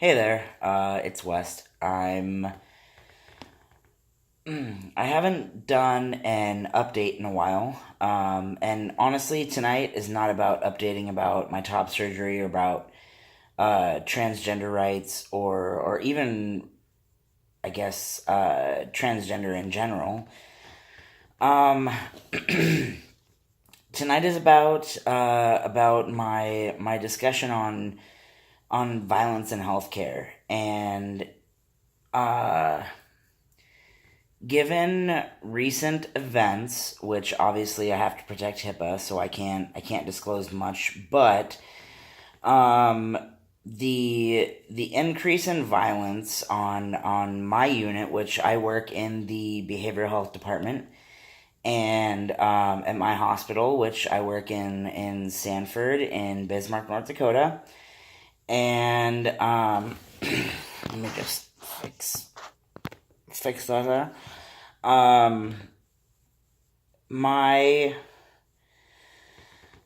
Hey there, it's West. I haven't done an update in a while, and honestly, tonight is not about updating about my top surgery or about transgender rights or even, I guess, transgender in general. Um, Tonight is about my discussion on violence in healthcare and uh given recent events, which obviously I have to protect HIPAA, so I can't disclose much, but um, the increase in violence on my unit, which I work in the behavioral health department, and at my hospital, which I work in Sanford in Bismarck, North Dakota, and let me just fix that there. Um, my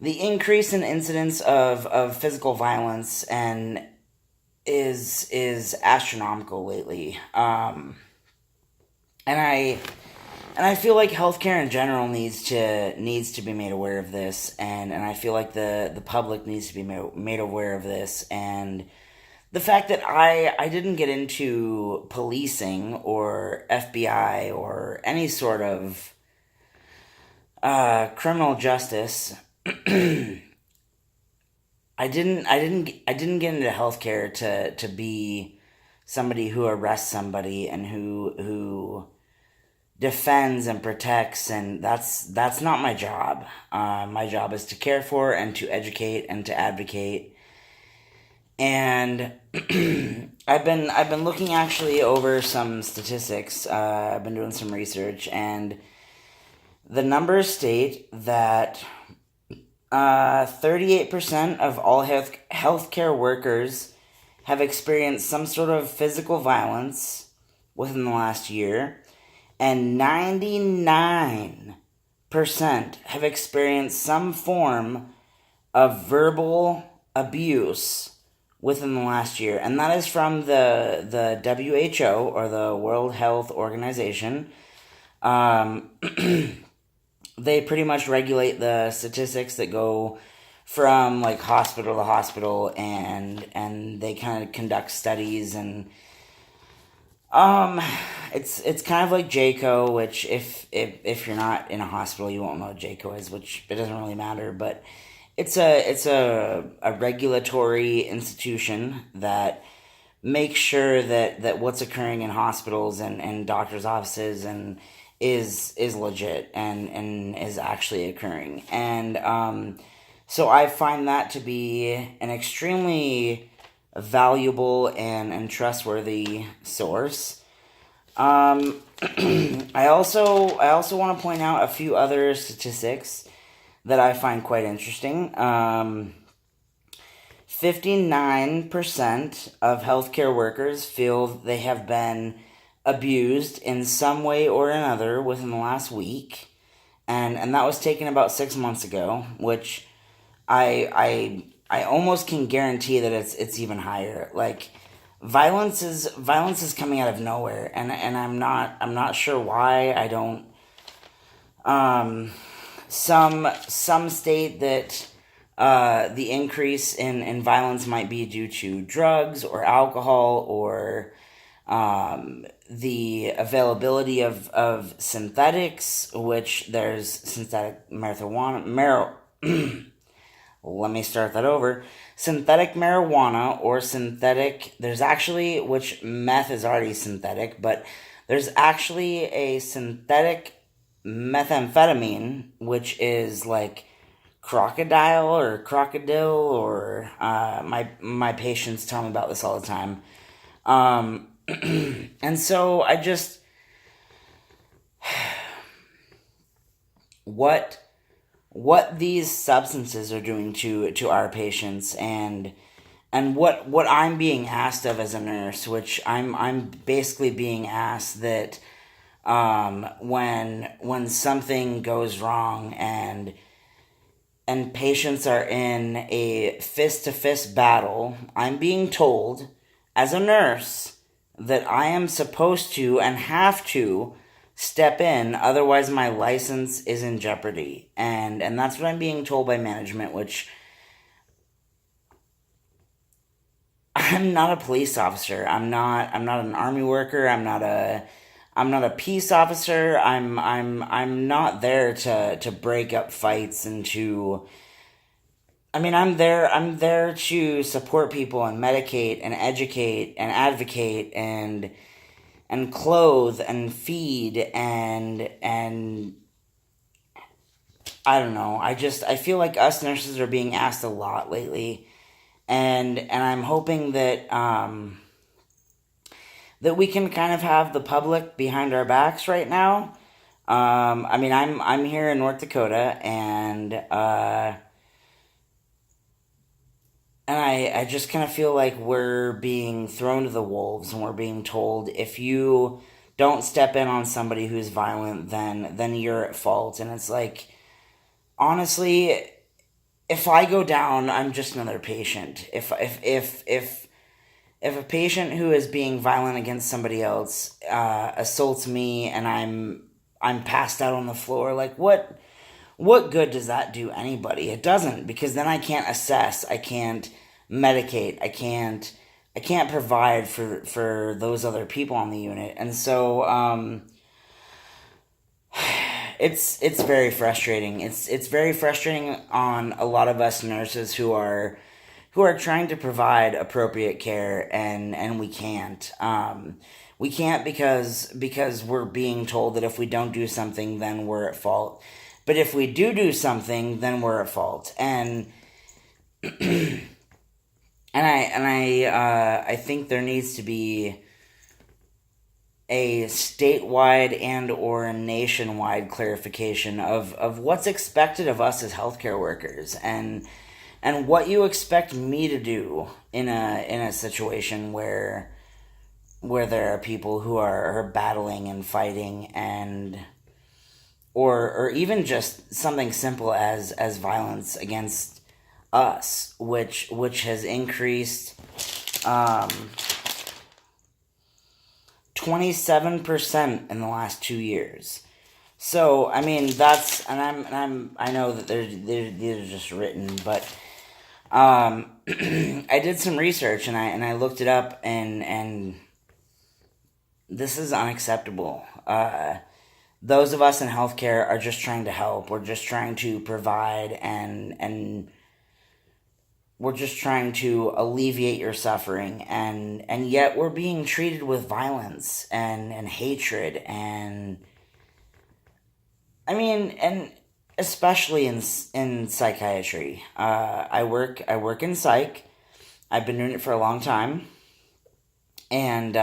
the increase in incidents of physical violence and is astronomical lately. And I feel like healthcare in general needs to be made aware of this, and I feel like the public needs to be made aware of this, and the fact that I didn't get into policing or FBI or any sort of criminal justice. I didn't get into healthcare to be somebody who arrests somebody and who defends and protects, and that's not my job. My job is to care for and to educate and to advocate. And I've been looking actually over some statistics. I've been doing some research, and the numbers state that 38% of all healthcare workers have experienced some sort of physical violence within the last year, and 99% have experienced some form of verbal abuse within the last year. And that is from the WHO, or the World Health Organization. Um, they pretty much regulate the statistics that go from like hospital to hospital, and they kind of conduct studies, and um it's kind of like JCO, which if you're not in a hospital you won't know what JCO is, which it doesn't really matter, but it's a regulatory institution that make sure that what's occurring in hospitals and doctors' offices and is legit and is actually occurring. And so I find that to be an extremely valuable and trustworthy source. Um, I also want to point out a few other statistics that I find quite interesting. 59% of healthcare workers feel they have been abused in some way or another within the last week. And that was taken about 6 months ago, which I almost can guarantee that it's even higher. Like violence is coming out of nowhere, and I'm not sure why. I don't. Some state that the increase in violence might be due to drugs or alcohol or the availability of synthetics, which there's synthetic let me start that over. Synthetic marijuana or synthetic, there's actually, which meth is already synthetic, but there's actually a synthetic methamphetamine, which is like crocodile or crocodile, or my patients tell me about this all the time. Um, and so I just, what these substances are doing to our patients, and what I'm being asked of as a nurse, which I'm basically being asked that when something goes wrong and patients are in a fist to fist battle, I'm being told as a nurse that I am supposed to and have to step in, otherwise my license is in jeopardy. And that's what I'm being told by management, which I'm not a police officer. I'm not an army worker. I'm not a peace officer. I'm not there to break up fights and to I'm there to support people and medicate and educate and advocate and clothe and feed and I don't know. I feel like us nurses are being asked a lot lately, and I'm hoping that we can kind of have the public behind our backs right now. I'm here in North Dakota, and I just kind of feel like we're being thrown to the wolves, and we're being told if you don't step in on somebody who's violent, then you're at fault. And it's like, honestly, if I go down, I'm just another patient. If a patient who is being violent against somebody else assaults me and I'm passed out on the floor, like what good does that do anybody? It doesn't, because then I can't assess, I can't medicate, I can't provide for those other people on the unit. And so it's very frustrating. It's very frustrating on a lot of us nurses who are trying to provide appropriate care, and we can't. We can't because we're being told that if we don't do something, then we're at fault. But if we do something, then we're at fault. And I think there needs to be a statewide and or a nationwide clarification of what's expected of us as healthcare workers, and what you expect me to do in a situation where there are people who are battling and fighting, and or even just something simple as violence against us, which has increased 27% in the last 2 years. So that's, I know that these are just written, but I did some research, and I looked it up, and this is unacceptable. Those of us in healthcare are just trying to help. We're just trying to provide, and we're just trying to alleviate your suffering, and yet we're being treated with violence and hatred, and and especially in psychiatry. I work in psych. I've been doing it for a long time, and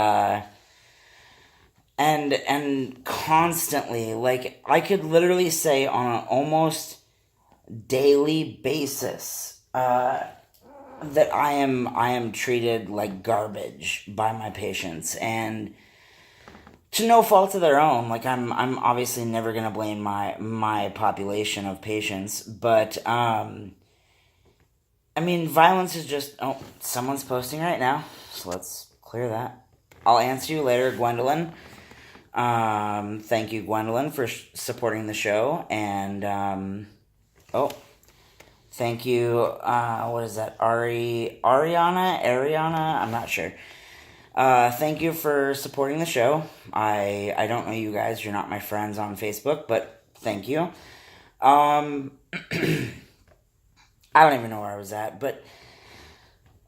and constantly, like, I could literally say on an almost daily basis that I am treated like garbage by my patients, and to no fault of their own. Like, I'm obviously never gonna blame my population of patients, but violence is just. Oh, someone's posting right now, so let's clear that. I'll answer you later, Gwendolyn. Thank you, Gwendolyn, for supporting the show, and thank you. What is that? Ariana? I'm not sure. Thank you for supporting the show. I don't know you guys. You're not my friends on Facebook, but thank you. I don't even know where I was at, but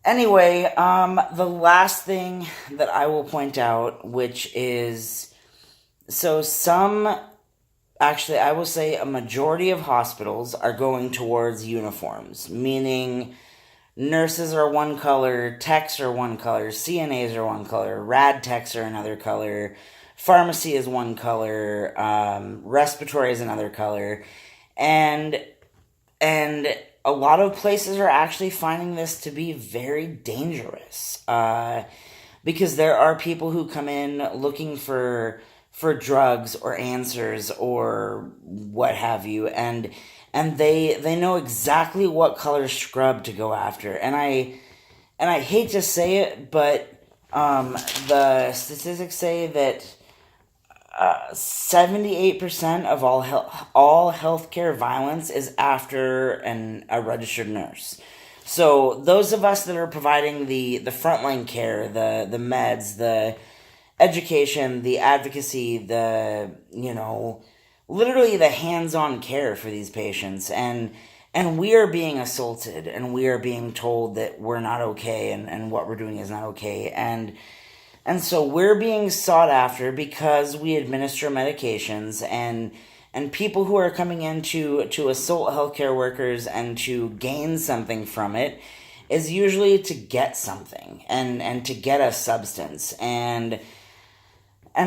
anyway, the last thing that I will point out, which is, actually, I will say a majority of hospitals are going towards uniforms, meaning nurses are one color, techs are one color, CNAs are one color, rad techs are another color, pharmacy is one color, respiratory is another color, and a lot of places are actually finding this to be very dangerous, because there are people who come in looking for drugs or answers or what have you, and they know exactly what color scrub to go after. And I hate to say it, but The statistics say that 78% of all healthcare violence is after a registered nurse. So those of us that are providing the frontline care, the meds, the education, the advocacy, literally the hands-on care for these patients, and we are being assaulted, and we are being told that we're not okay, and what we're doing is not okay, and so we're being sought after because we administer medications, and people who are coming in to assault healthcare workers and to gain something from it is usually to get something, and to get a substance. And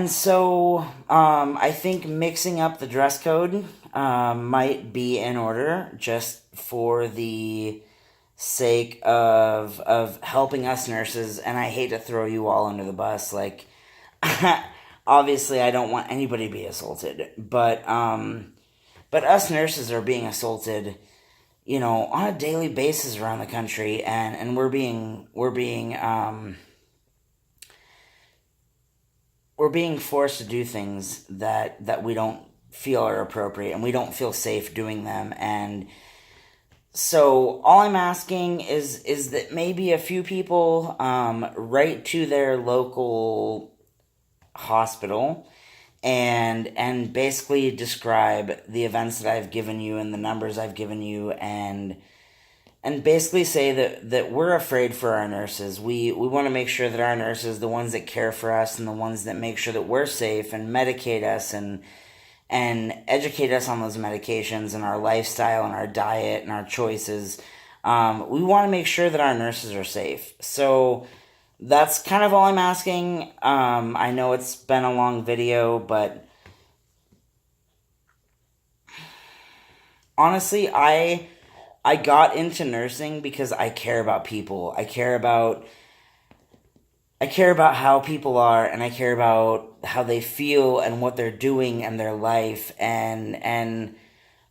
so I think mixing up the dress code might be in order, just for the sake of helping us nurses. And I hate to throw you all under the bus. Like, obviously, I don't want anybody to be assaulted, but us nurses are being assaulted, on a daily basis around the country, and we're being forced to do things that we don't feel are appropriate, and we don't feel safe doing them. And so all I'm asking is that maybe a few people write to their local hospital and basically describe the events that I've given you and the numbers I've given you, and basically say that we're afraid for our nurses. We want to make sure that our nurses, the ones that care for us and the ones that make sure that we're safe and medicate us and educate us on those medications and our lifestyle and our diet and our choices, we want to make sure that our nurses are safe. So that's kind of all I'm asking. I know it's been a long video, but honestly, I got into nursing because I care about people. I care about how people are, and I care about how they feel and what they're doing in their life. And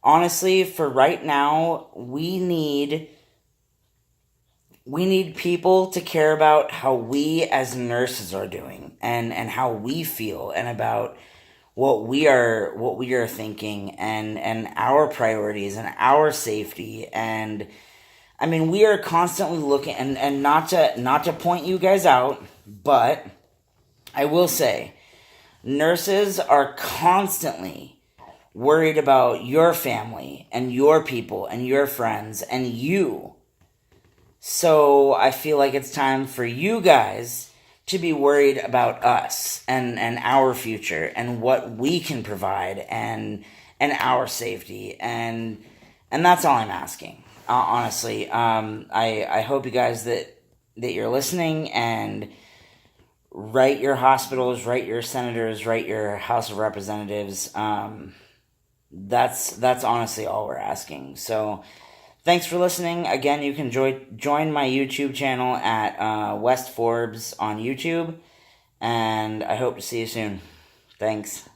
honestly, for right now, we need people to care about how we as nurses are doing, and how we feel, and about what we are thinking, and our priorities and our safety. And I mean, we are constantly looking, and not to point you guys out, but I will say, nurses are constantly worried about your family and your people and your friends and you. So I feel like it's time for you guys to be worried about us, and our future, and what we can provide, and our safety. And that's all I'm asking. Honestly, I hope you guys that you're listening, and write your hospitals, write your senators, write your House of Representatives. That's honestly all we're asking. So thanks for listening. Again, you can join my YouTube channel at West Forbes on YouTube, and I hope to see you soon. Thanks.